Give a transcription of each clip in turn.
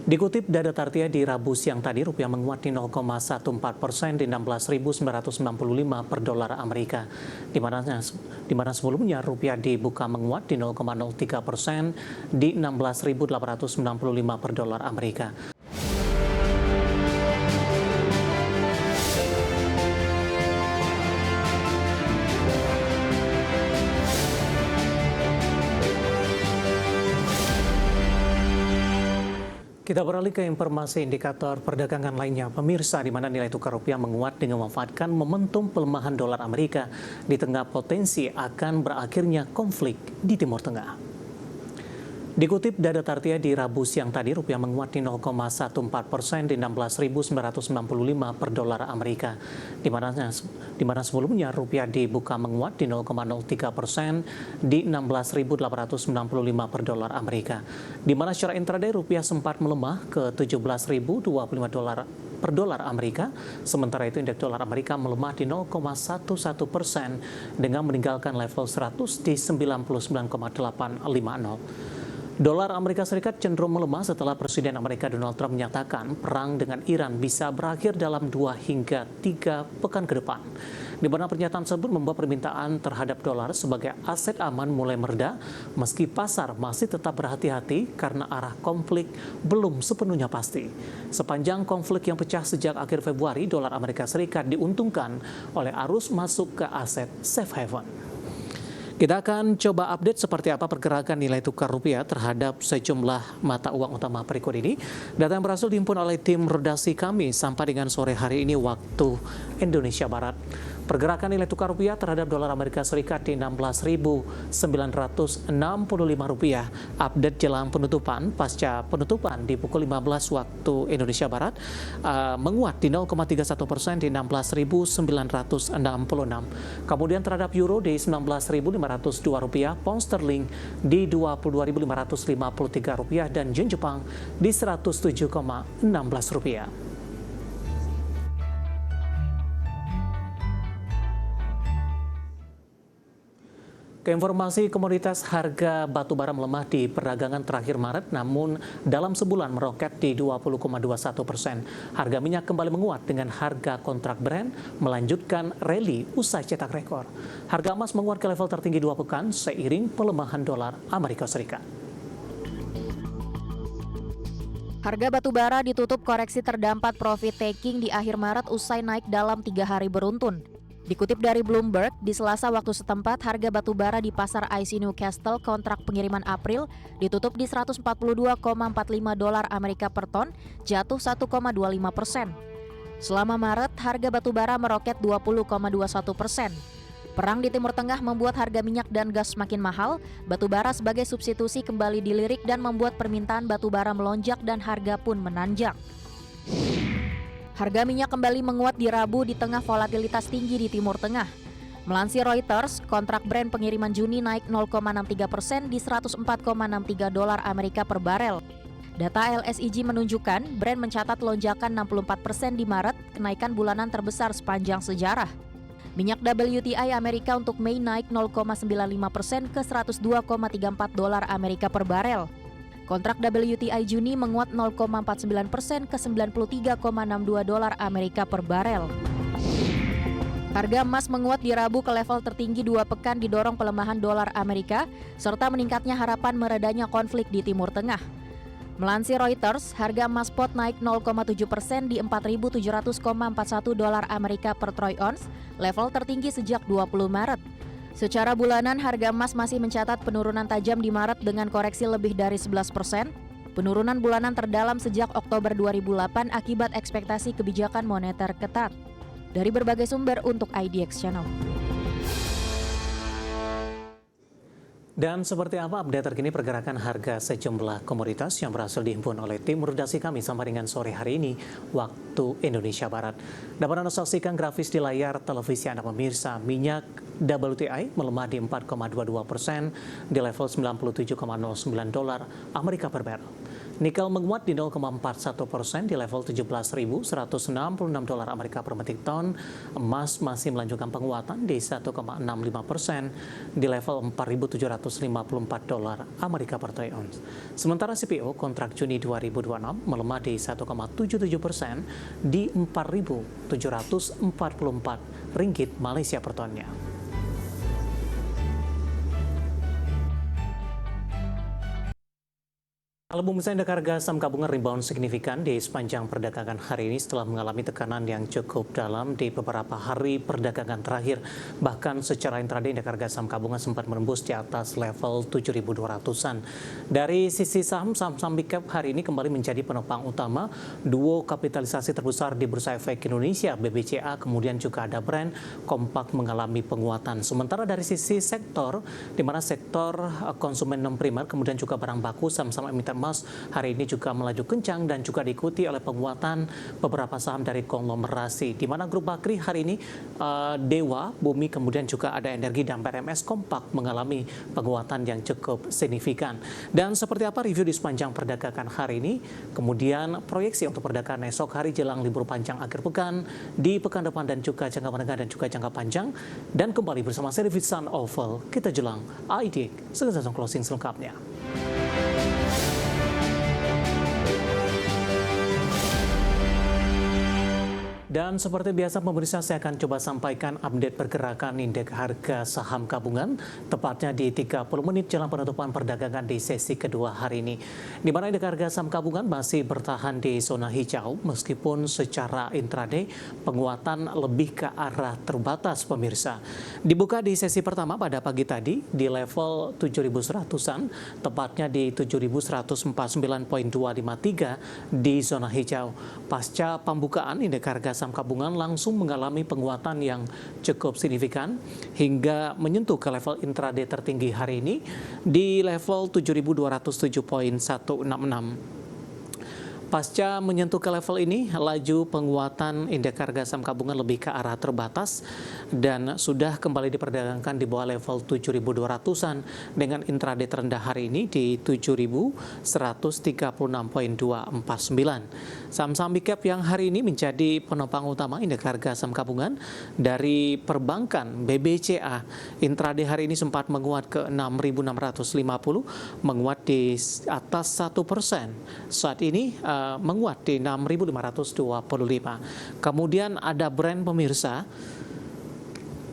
Dikutip data Tartia di Rabu siang tadi, rupiah menguat di 0,14% di 16.995 per dolar Amerika. Di mana sebelumnya rupiah dibuka menguat di 0,03% di 16.895 per dolar Amerika. Kita beralih ke informasi indikator perdagangan lainnya. Pemirsa, di mana nilai tukar rupiah menguat dengan memanfaatkan momentum pelemahan dolar Amerika di tengah potensi akan berakhirnya konflik di Timur Tengah. Dikutip data Tartia di Rabu siang tadi, rupiah menguat di 0,14% di 16.995 per dolar Amerika. Di mana sebelumnya rupiah dibuka menguat di 0,03% di 16.895 per dolar Amerika. Di mana secara intraday rupiah sempat melemah ke 17.025 dolar per dolar Amerika, sementara itu indeks dolar Amerika melemah di 0,11% dengan meninggalkan level 100 di 99,850. Dolar Amerika Serikat cenderung melemah setelah Presiden Amerika Donald Trump menyatakan perang dengan Iran bisa berakhir dalam 2 hingga 3 pekan ke depan. Di mana pernyataan tersebut membuat permintaan terhadap dolar sebagai aset aman mulai mereda, meski pasar masih tetap berhati-hati karena arah konflik belum sepenuhnya pasti. Sepanjang konflik yang pecah sejak akhir Februari, dolar Amerika Serikat diuntungkan oleh arus masuk ke aset safe haven. Kita akan coba update seperti apa pergerakan nilai tukar rupiah terhadap sejumlah mata uang utama berikut ini. Data yang berhasil dihimpun oleh tim redaksi kami sampai dengan sore hari ini waktu Indonesia Barat. Pergerakan nilai tukar rupiah terhadap dolar Amerika Serikat di Rp16.965. Update jelang penutupan, pasca penutupan di pukul 15 waktu Indonesia Barat, menguat di 0,31% di Rp16.966. Kemudian terhadap euro di Rp19.502, pound sterling di Rp22.553 dan yen Jepang di Rp107,16. Keinformasi komoditas, harga batu bara melemah di perdagangan terakhir Maret, namun dalam sebulan meroket di 20,21%. Harga minyak kembali menguat dengan harga kontrak Brent melanjutkan rally usai cetak rekor. Harga emas menguat ke level tertinggi 2 pekan seiring pelemahan dolar Amerika Serikat. Harga batu bara ditutup koreksi terdampak profit taking di akhir Maret usai naik dalam 3 hari beruntun. Dikutip dari Bloomberg, di Selasa waktu setempat, harga batu bara di pasar IC Newcastle kontrak pengiriman April ditutup di $142,45 Amerika per ton, jatuh 1,25%. Selama Maret, harga batu bara meroket 20,21%. Perang di Timur Tengah membuat harga minyak dan gas semakin mahal, batu bara sebagai substitusi kembali dilirik dan membuat permintaan batu bara melonjak dan harga pun menanjak. Harga minyak kembali menguat di Rabu di tengah volatilitas tinggi di Timur Tengah. Melansir Reuters, kontrak Brent pengiriman Juni naik 0,63% di $104,63 Amerika per barel. Data LSEG menunjukkan Brent mencatat lonjakan 64% di Maret, kenaikan bulanan terbesar sepanjang sejarah. Minyak WTI Amerika untuk Mei naik 0,95% ke $102,34 Amerika per barel. Kontrak WTI Juni menguat 0,49% ke $93,62 Amerika per barel. Harga emas menguat di Rabu ke level tertinggi 2 pekan didorong pelemahan dolar Amerika serta meningkatnya harapan meredanya konflik di Timur Tengah. Melansir Reuters, harga emas spot naik 0,7% di $4.700,41 Amerika per troy ounce, level tertinggi sejak 20 Maret. Secara bulanan, harga emas masih mencatat penurunan tajam di Maret dengan koreksi lebih dari 11%. Penurunan bulanan terdalam sejak Oktober 2008 akibat ekspektasi kebijakan moneter ketat. Dari berbagai sumber untuk IDX Channel. Dan seperti apa update terkini pergerakan harga sejumlah komoditas yang berhasil dihimpun oleh tim redaksi kami sampai dengan sore hari ini waktu Indonesia Barat. Dapat Anda saksikan grafis di layar televisi Anda pemirsa. Minyak WTI melemah di 4,22% di level $97,09 Amerika per barrel. Nikel menguat di 0,41% di level 17.166 dolar Amerika per metrik ton. Emas masih melanjutkan penguatan di 1,65% di level 4.754 dolar Amerika per troy ounce. Sementara CPO kontrak Juni 2026 melemah di 1,77% di 4.744 ringgit Malaysia per tonnya. Kalau pemirsa, indeks harga saham gabungan rebound signifikan di sepanjang perdagangan hari ini setelah mengalami tekanan yang cukup dalam di beberapa hari perdagangan terakhir. Bahkan secara intraday indeks harga saham gabungan sempat menembus di atas level 7.200-an. Dari sisi saham big cap hari ini kembali menjadi penopang utama. Duo kapitalisasi terbesar di Bursa Efek Indonesia, BBCA, kemudian juga ada Brand, kompak mengalami penguatan. Sementara dari sisi sektor, di mana sektor konsumen non primer, kemudian juga barang baku, saham-saham emiten emas hari ini juga melaju kencang dan juga diikuti oleh penguatan beberapa saham dari konglomerasi, di mana grup Bakri hari ini Dewa, Bumi, kemudian juga ada Energi dan BRMS kompak mengalami penguatan yang cukup signifikan. Dan seperti apa review di sepanjang perdagangan hari ini, kemudian proyeksi untuk perdagangan esok hari jelang libur panjang akhir pekan, di pekan depan dan juga jangka menengah dan juga jangka panjang, dan kembali bersama saya Davidson Oval, kita jelang IDIC, segera closing selengkapnya. Dan seperti biasa pemirsa, saya akan coba sampaikan update pergerakan indeks harga saham gabungan tepatnya di 30 menit jelang penutupan perdagangan di sesi kedua hari ini. Di mana indeks harga saham gabungan masih bertahan di zona hijau meskipun secara intraday penguatan lebih ke arah terbatas pemirsa. Dibuka di sesi pertama pada pagi tadi di level 7.100-an, tepatnya di 7.149.253 di zona hijau. Pasca pembukaan indeks harga saham gabungan langsung mengalami penguatan yang cukup signifikan hingga menyentuh ke level intraday tertinggi hari ini di level 7.207.166. Pasca menyentuh ke level ini, laju penguatan indeks harga saham gabungan lebih ke arah terbatas dan sudah kembali diperdagangkan di bawah level 7.200-an dengan intraday terendah hari ini di 7.136.249. Saham-saham big cap yang hari ini menjadi penopang utama indeks harga saham gabungan dari perbankan BBCA. Intraday hari ini sempat menguat ke 6.650, menguat di atas 1%. Saat ini menguat di 6.525. Kemudian ada Brand pemirsa.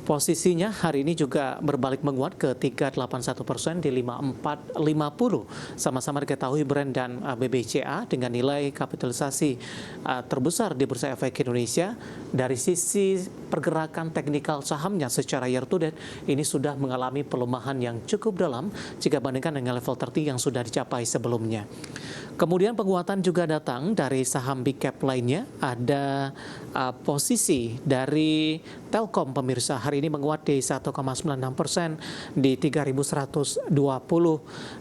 Posisinya hari ini juga berbalik menguat ke 381% di 5450. Sama-sama diketahui Brand dan BBCA dengan nilai kapitalisasi terbesar di Bursa Efek Indonesia. Dari sisi pergerakan teknikal sahamnya secara year to date ini sudah mengalami pelemahan yang cukup dalam jika bandingkan dengan level tertinggi yang sudah dicapai sebelumnya. Kemudian penguatan juga datang dari saham big cap lainnya. Ada posisi dari Telkom pemirsa hari ini menguat di 1,96% di 3.120.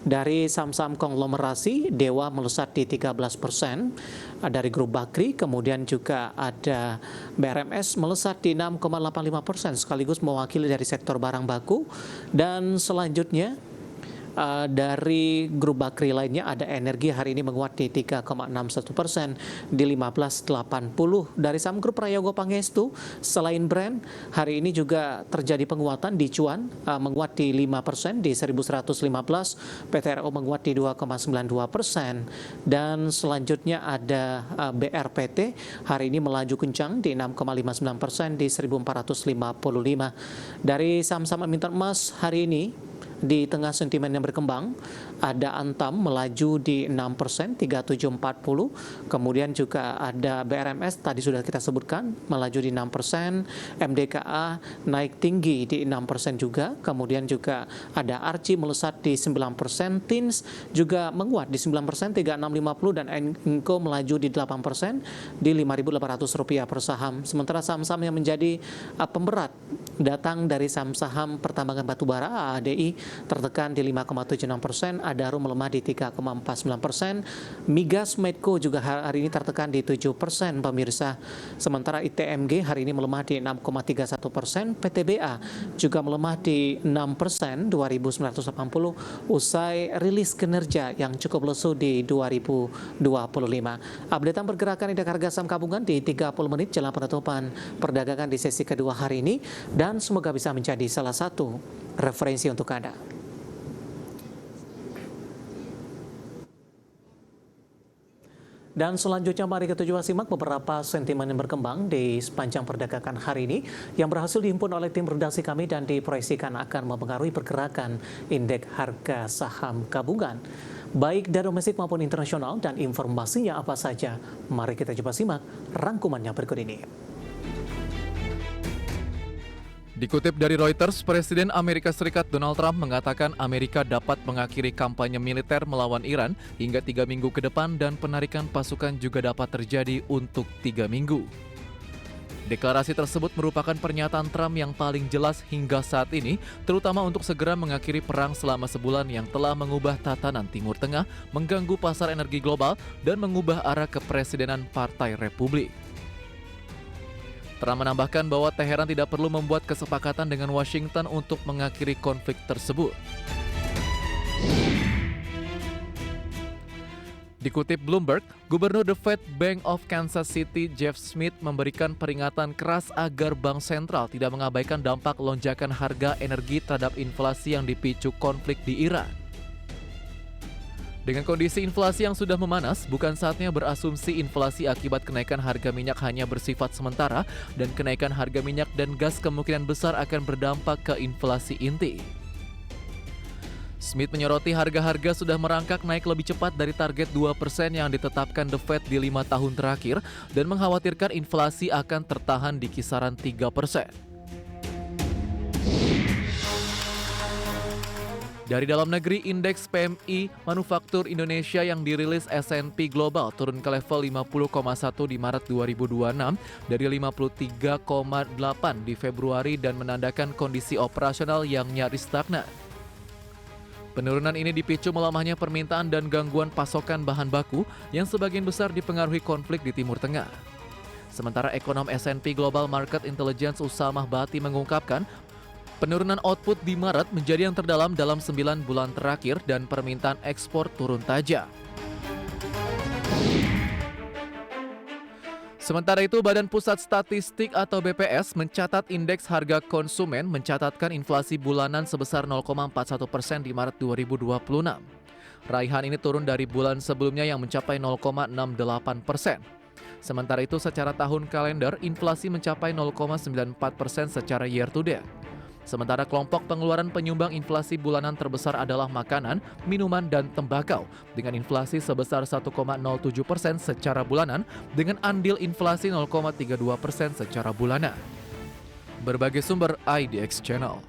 Dari saham-saham konglomerasi, Dewa melesat di 13% dari grup Bakri, kemudian juga ada BRMS melesat di 6,85% sekaligus mewakili dari sektor barang baku. Dan selanjutnya dari grup Bakri lainnya ada Energi hari ini menguat di 3,61% di 1580. Dari saham grup Prayogo Pangestu selain Brand hari ini juga terjadi penguatan di Cuan, menguat di 5% di 1115, PTRO menguat di 2,92%, dan selanjutnya ada BRPT hari ini melaju kencang di 6,59% di 1455. Dari saham-saham emiten emas hari ini di tengah sentimen yang berkembang, ada Antam melaju di 6%, 3740. Kemudian juga ada BRMS, tadi sudah kita sebutkan, melaju di 6%. MDKA naik tinggi di 6% juga. Kemudian juga ada Arci melesat di 9%. Tins juga menguat di 9%, 3650. Dan Enko melaju di 8% di Rp5.800 per saham. Sementara saham-saham yang menjadi pemberat datang dari saham-saham pertambangan batubara AADI tertekan di 5,76%, Adaro melemah di 3,49%, Migas Medco juga hari ini tertekan di 7%, pemirsa. Sementara ITMG hari ini melemah di 6,31%, PTBA juga melemah di 6%, 2.980 usai rilis kinerja yang cukup lesu di 2025. Updatean pergerakan indeks harga saham gabungan di 30 menit jelang penutupan perdagangan di sesi kedua hari ini, dan semoga bisa menjadi salah satu referensi untuk Anda. Dan selanjutnya mari kita coba simak beberapa sentimen yang berkembang di sepanjang perdagangan hari ini yang berhasil dihimpun oleh tim redaksi kami dan diproyeksikan akan mempengaruhi pergerakan indeks harga saham gabungan, baik dari domestik maupun internasional, dan informasinya apa saja. Mari kita coba simak rangkumannya berikut ini. Dikutip dari Reuters, Presiden Amerika Serikat Donald Trump mengatakan Amerika dapat mengakhiri kampanye militer melawan Iran hingga 3 minggu ke depan dan penarikan pasukan juga dapat terjadi untuk 3 minggu. Deklarasi tersebut merupakan pernyataan Trump yang paling jelas hingga saat ini, terutama untuk segera mengakhiri perang selama sebulan yang telah mengubah tatanan Timur Tengah, mengganggu pasar energi global, dan mengubah arah kepresidenan Partai Republik. Trump menambahkan bahwa Teheran tidak perlu membuat kesepakatan dengan Washington untuk mengakhiri konflik tersebut. Dikutip Bloomberg, Gubernur The Fed Bank of Kansas City, Jeff Smith, memberikan peringatan keras agar bank sentral tidak mengabaikan dampak lonjakan harga energi terhadap inflasi yang dipicu konflik di Iran. Dengan kondisi inflasi yang sudah memanas, bukan saatnya berasumsi inflasi akibat kenaikan harga minyak hanya bersifat sementara, dan kenaikan harga minyak dan gas kemungkinan besar akan berdampak ke inflasi inti. Smith menyoroti harga-harga sudah merangkak naik lebih cepat dari target 2% yang ditetapkan The Fed di 5 tahun terakhir, dan mengkhawatirkan inflasi akan tertahan di kisaran 3%. Dari dalam negeri, indeks PMI Manufaktur Indonesia yang dirilis S&P Global turun ke level 50,1 di Maret 2026 dari 53,8 di Februari dan menandakan kondisi operasional yang nyaris stagnan. Penurunan ini dipicu melemahnya permintaan dan gangguan pasokan bahan baku yang sebagian besar dipengaruhi konflik di Timur Tengah. Sementara ekonom S&P Global Market Intelligence Usamah Bhatti mengungkapkan, penurunan output di Maret menjadi yang terdalam dalam 9 bulan terakhir dan permintaan ekspor turun tajam. Sementara itu, Badan Pusat Statistik atau BPS mencatat indeks harga konsumen mencatatkan inflasi bulanan sebesar 0,41% di Maret 2026. Raihan ini turun dari bulan sebelumnya yang mencapai 0,68%. Sementara itu, secara tahun kalender, inflasi mencapai 0,94% secara year to date. Sementara kelompok pengeluaran penyumbang inflasi bulanan terbesar adalah makanan, minuman, dan tembakau dengan inflasi sebesar 1,07% secara bulanan dengan andil inflasi 0,32% secara bulanan. Berbagai sumber IDX Channel.